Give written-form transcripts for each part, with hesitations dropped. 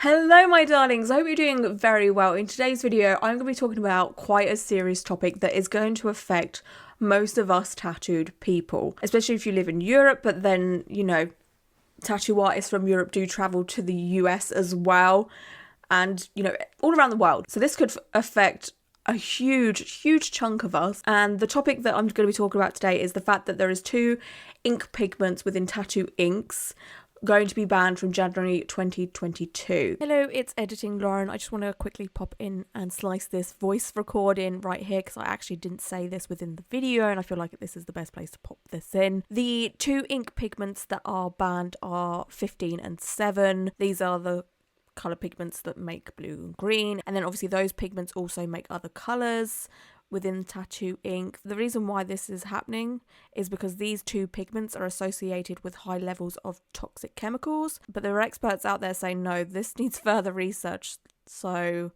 Hello my darlings, I hope you're doing very well. In today's video, I'm going to be talking about quite a serious topic that is going to affect most of us tattooed people, especially if you live in Europe, but then, tattoo artists from Europe do travel to the US as well, and, all around the world. So this could affect a huge chunk of us, and the topic that I'm going to be talking about today is the fact that there is two ink pigments within tattoo inks going to be banned from January 2022. Hello, it's Editing Lauren. I just want to quickly pop in and slice this voice recording right here because I actually didn't say this within the video and I feel like this is the best place to pop this in. The two ink pigments that are banned are 15 and 7. These are the colour pigments that make blue and green, and then obviously those pigments also make other colours within tattoo ink. The reason why this is happening is because these two pigments are associated with high levels of toxic chemicals, but there are experts out there saying no, this needs further research, so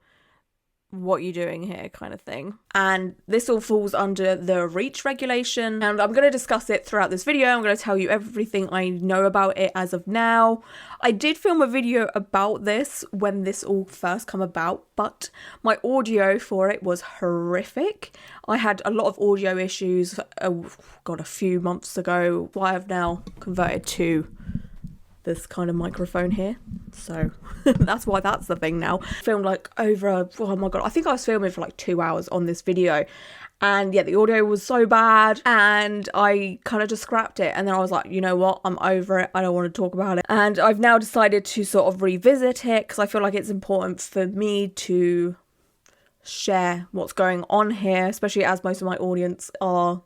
what are you doing here kind of thing. And this all falls under the REACH regulation, and I'm going to discuss it throughout this video. I'm going to tell you everything I know about it as of now. I did film a video about this when this all first come about, but my audio for it was horrific. I had a lot of audio issues, a few months ago. I've now converted to this kind of microphone here, so that's why that's the thing now. Filmed oh my god, I think I was filming for like 2 hours on this video, and yeah, the audio was so bad and I kind of just scrapped it, and then I was like, you know what, I'm over it, I don't want to talk about it. And I've now decided to sort of revisit it because I feel like it's important for me to share what's going on here, especially as most of my audience are,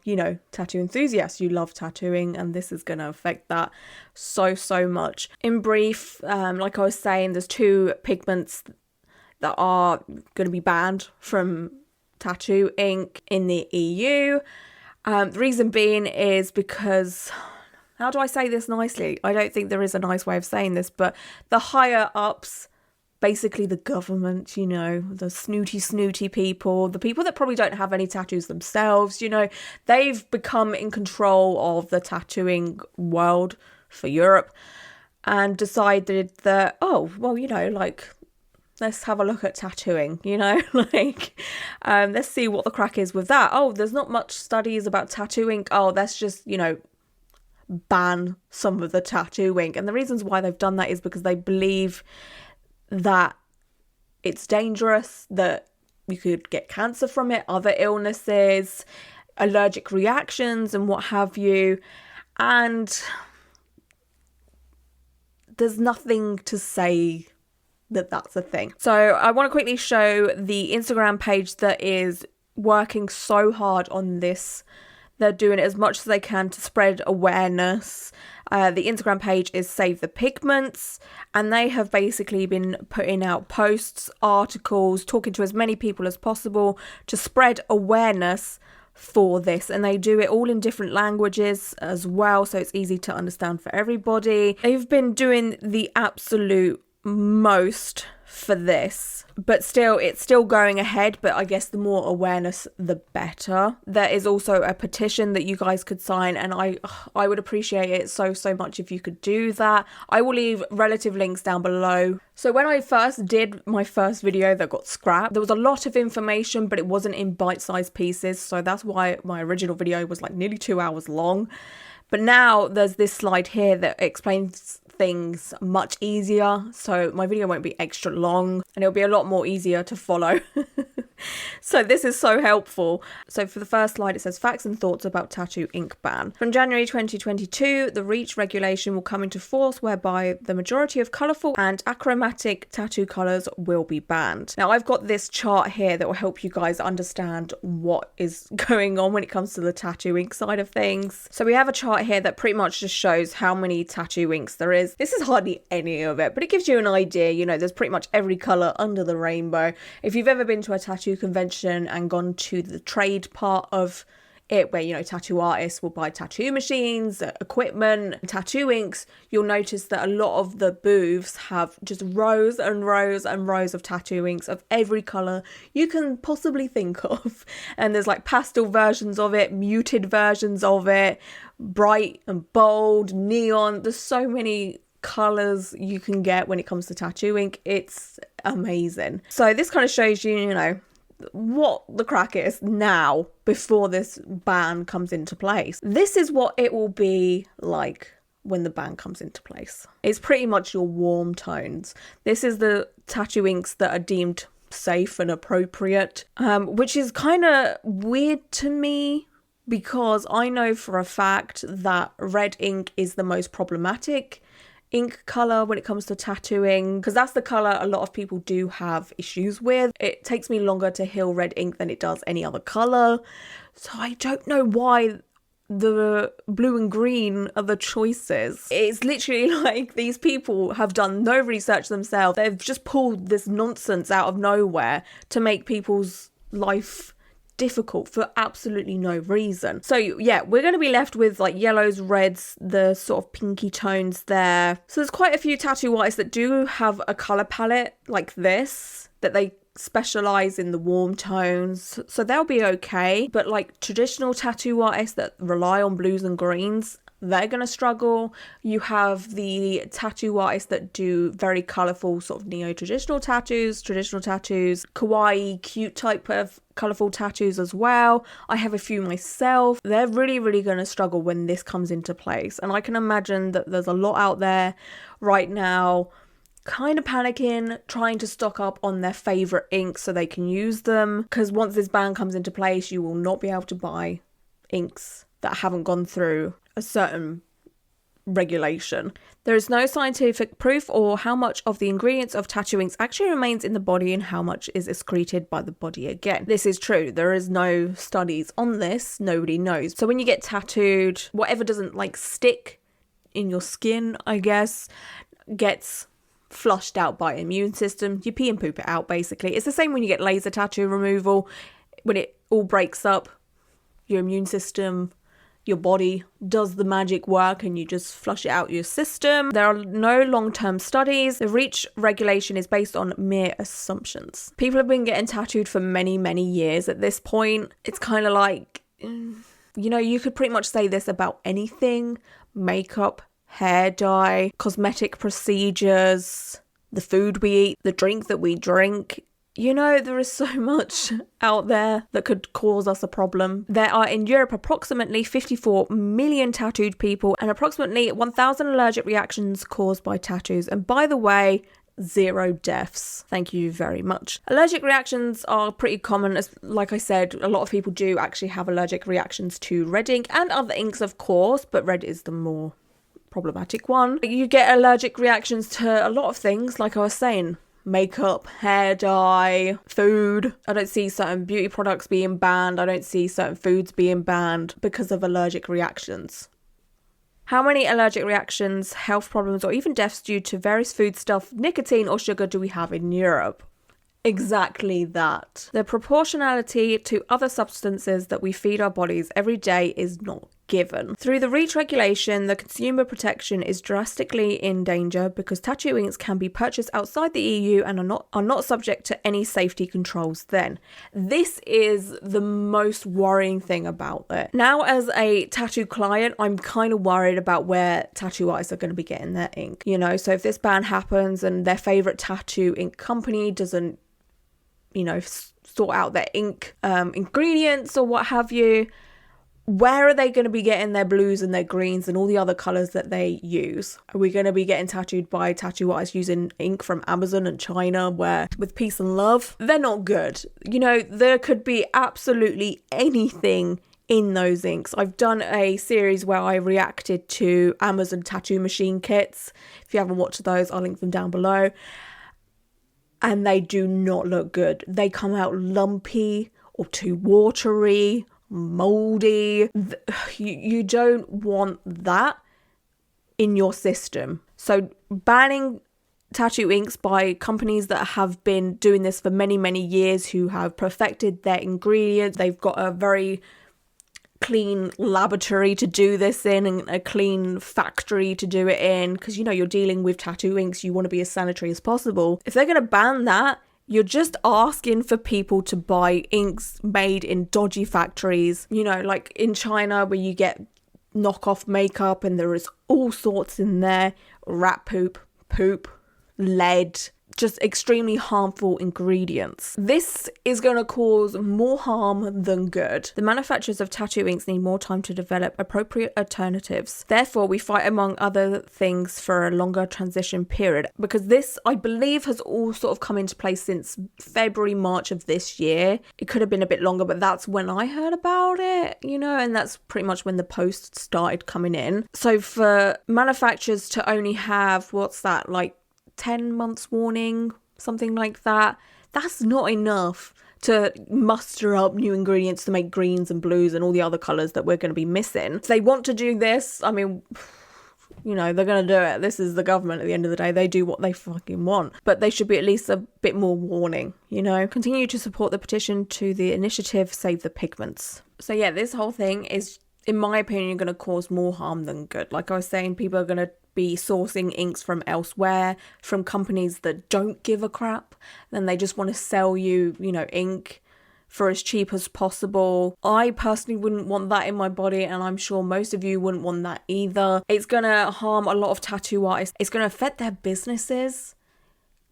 tattoo enthusiasts. You love tattooing, and this is going to affect that so much. In brief, like I was saying, there's two pigments that are going to be banned from tattoo ink in the EU. The reason being is because, how do I say this nicely? I don't think there is a nice way of saying this, but the higher ups, basically the government, the snooty people, the people that probably don't have any tattoos themselves, they've become in control of the tattooing world for Europe and decided that, let's have a look at tattooing, let's see what the crack is with that. Oh, there's not much studies about tattoo ink. Oh, let's just, ban some of the tattoo ink. And the reasons why they've done that is because they believe that it's dangerous, that you could get cancer from it, other illnesses, allergic reactions and what have you. And there's nothing to say that that's a thing. So I want to quickly show the Instagram page that is working so hard on this. They're doing it as much as they can to spread awareness. The Instagram page is Save the Pigments, and they have basically been putting out posts, articles, talking to as many people as possible to spread awareness for this. And they do it all in different languages as well, so it's easy to understand for everybody. They've been doing the absolute most for this, but still, it's still going ahead. But I guess the more awareness, the better. There is also a petition that you guys could sign, and I would appreciate it so much if you could do that. I will leave relative links down below. So when I first did my first video that got scrapped, there was a lot of information, but it wasn't in bite-sized pieces, so that's why my original video was like nearly 2 hours long. But now there's this slide here that explains things much easier, so my video won't be extra long and it'll be a lot more easier to follow. So this is so helpful. So for the first slide, it says facts and thoughts about tattoo ink ban. From January 2022, the REACH regulation will come into force, whereby the majority of colourful and achromatic tattoo colours will be banned. Now I've got this chart here that will help you guys understand what is going on when it comes to the tattoo ink side of things. So we have a chart here that pretty much just shows how many tattoo inks there is. This is hardly any of it, but it gives you an idea. There's pretty much every colour under the rainbow. If you've ever been to a tattoo convention and gone to the trade part of it, where tattoo artists will buy tattoo machines, equipment, tattoo inks, you'll notice that a lot of the booths have just rows and rows and rows of tattoo inks of every colour you can possibly think of. And there's like pastel versions of it, muted versions of it, bright and bold, neon. There's so many colors you can get when it comes to tattoo ink. It's amazing. So this kind of shows you, you know, what the crack is now before this ban comes into place. This is what it will be like when the ban comes into place. It's pretty much your warm tones. This is the tattoo inks that are deemed safe and appropriate, which is kind of weird to me, because I know for a fact that red ink is the most problematic ink color when it comes to tattooing, because that's the color a lot of people do have issues with. It takes me longer to heal red ink than it does any other color, so I don't know why the blue and green are the choices. It's literally like these people have done no research themselves. They've just pulled this nonsense out of nowhere to make people's life difficult for absolutely no reason. So yeah, we're going to be left with like yellows, reds, the sort of pinky tones there. So there's quite a few tattoo artists that do have a color palette like this, that they specialize in the warm tones, so they'll be okay. But like traditional tattoo artists that rely on blues and greens, they're gonna struggle. You have the tattoo artists that do very colorful sort of neo-traditional tattoos, kawaii, cute type of colorful tattoos as well. I have a few myself. They're really gonna struggle when this comes into place, and I can imagine that there's a lot out there right now kind of panicking, trying to stock up on their favorite inks so they can use them, because once this ban comes into place, you will not be able to buy inks that haven't gone through a certain regulation. There is no scientific proof or how much of the ingredients of tattoo inks actually remains in the body and how much is excreted by the body again. This is true. There is no studies on this. Nobody knows. So when you get tattooed, whatever doesn't like stick in your skin, I guess, gets flushed out by immune system. You pee and poop it out, basically. It's the same when you get laser tattoo removal. When it all breaks up, your immune system, your body does the magic work and you just flush it out your system. There are no long-term studies. The REACH regulation is based on mere assumptions. People have been getting tattooed for many years at this point. It's kind of like, you know, you could pretty much say this about anything. Makeup, hair dye, cosmetic procedures, the food we eat, the drink that we drink. You know, there is so much out there that could cause us a problem. There are in Europe approximately 54 million tattooed people and approximately 1,000 allergic reactions caused by tattoos. And by the way, 0 deaths. Thank you very much. Allergic reactions are pretty common. As like I said, a lot of people do actually have allergic reactions to red ink and other inks, of course, but red is the more problematic one. You get allergic reactions to a lot of things, like I was saying. Makeup, hair dye, food. I don't see certain beauty products being banned. I don't see certain foods being banned because of allergic reactions. How many allergic reactions, health problems, or even deaths due to various foodstuff, nicotine, or sugar do we have in Europe? Exactly that. The proportionality to other substances that we feed our bodies every day is not given. Through the REACH regulation, the consumer protection is drastically in danger because tattoo inks can be purchased outside the EU and are not subject to any safety controls then. This is the most worrying thing about it. Now, as a tattoo client, I'm kind of worried about where tattoo artists are going to be getting their ink. You know, so if this ban happens and their favorite tattoo ink company doesn't, you know, sort out their ink ingredients or what have you, where are they going to be getting their blues and their greens and all the other colours that they use? Are we going to be getting tattooed by tattoo artists using ink from Amazon and China where with peace and love? They're not good. You know, there could be absolutely anything in those inks. I've done a series where I reacted to Amazon tattoo machine kits. If you haven't watched those, I'll link them down below. And they do not look good. They come out lumpy or too watery, moldy. You don't want that in your system. So banning tattoo inks by companies that have been doing this for many years, who have perfected their ingredients. They've got a very clean laboratory to do this in and a clean factory to do it in, because you know you're dealing with tattoo inks, you want to be as sanitary as possible. If they're going to ban that, you're just asking for people to buy inks made in dodgy factories, you know, like in China where you get knockoff makeup and there is all sorts in there, rat poop, lead, just extremely harmful ingredients. This is going to cause more harm than good. The manufacturers of tattoo inks need more time to develop appropriate alternatives. Therefore, we fight, among other things, for a longer transition period, because this, I believe, has all sort of come into place since February, March of this year. It could have been a bit longer, but that's when I heard about it, you know, and that's pretty much when the post started coming in. So for manufacturers to only have, what's that, like 10 months warning, something like that, that's not enough to muster up new ingredients to make greens and blues and all the other colours that we're going to be missing. If they want to do this, I mean, you know, they're going to do it. This is the government at the end of the day. They do what they fucking want. But they should be at least a bit more warning, you know. Continue to support the petition to the initiative Save the Pigments. So yeah, this whole thing is, in my opinion, going to cause more harm than good. Like I was saying, people are going to be sourcing inks from elsewhere, from companies that don't give a crap. Then they just want to sell you, you know, ink for as cheap as possible. I personally wouldn't want that in my body, and I'm sure most of you wouldn't want that either. It's going to harm a lot of tattoo artists. It's going to affect their businesses.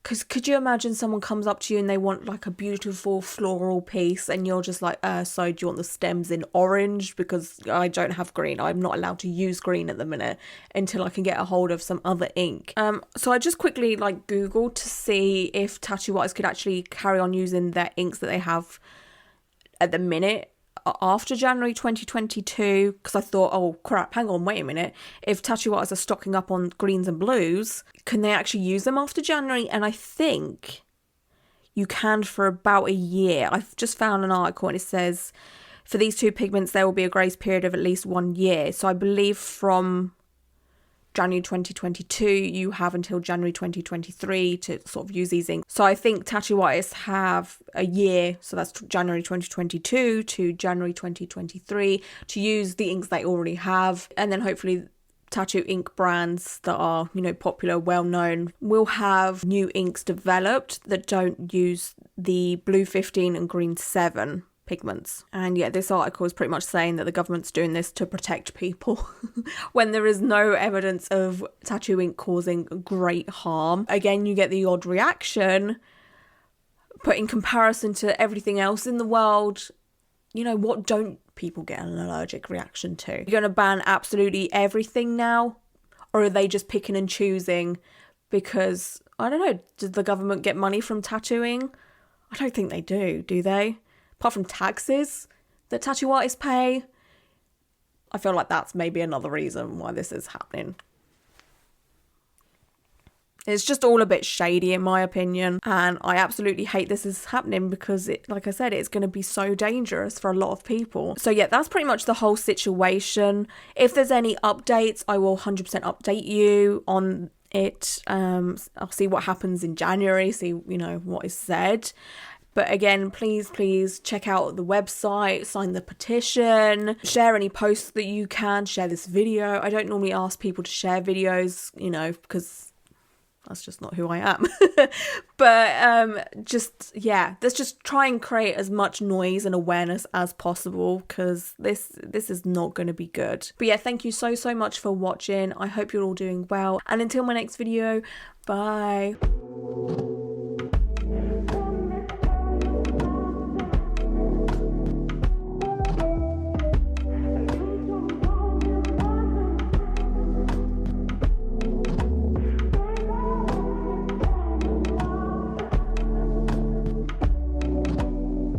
Because could you imagine someone comes up to you and they want like a beautiful floral piece, and you're just like, so do you want the stems in orange? Because I don't have green. I'm not allowed to use green at the minute until I can get a hold of some other ink. So I just quickly like Googled to see if tattoo artists could actually carry on using their inks that they have at the minute after January 2022, because I thought, oh crap, hang on, wait a minute, if tattoo artists are stocking up on greens and blues, can they actually use them after January? And I think you can for about a year. I've just found an article and it says for these two pigments there will be a grace period of at least 1 year. So I believe from January 2022 you have until January 2023 to sort of use these inks. So I think tattoo artists have a year, so that's January 2022 to January 2023, to use the inks they already have, and then hopefully tattoo ink brands that are, you know, popular, well known, will have new inks developed that don't use the blue 15 and green 7 pigments. And yeah, this article is pretty much saying that the government's doing this to protect people when there is no evidence of tattoo ink causing great harm. Again, you get the odd reaction, but in comparison to everything else in the world, you know, what don't people get an allergic reaction to? You're going to ban absolutely everything now? Or are they just picking and choosing because, I don't know, does the government get money from tattooing? I don't think they do they? Apart from taxes that tattoo artists pay. I feel like that's maybe another reason why this is happening. It's just all a bit shady in my opinion, and I absolutely hate this is happening because it, like I said, it's going to be so dangerous for a lot of people. So yeah, that's pretty much the whole situation. If there's any updates, I will 100% update you on it. I'll see what happens in January, see, you know, what is said. But again, please check out the website, sign the petition, share any posts that you can, share this video. I don't normally ask people to share videos, you know, because that's just not who I am. But let's just try and create as much noise and awareness as possible, because this is not going to be good. But yeah, thank you so much for watching. I hope you're all doing well. And until my next video, bye.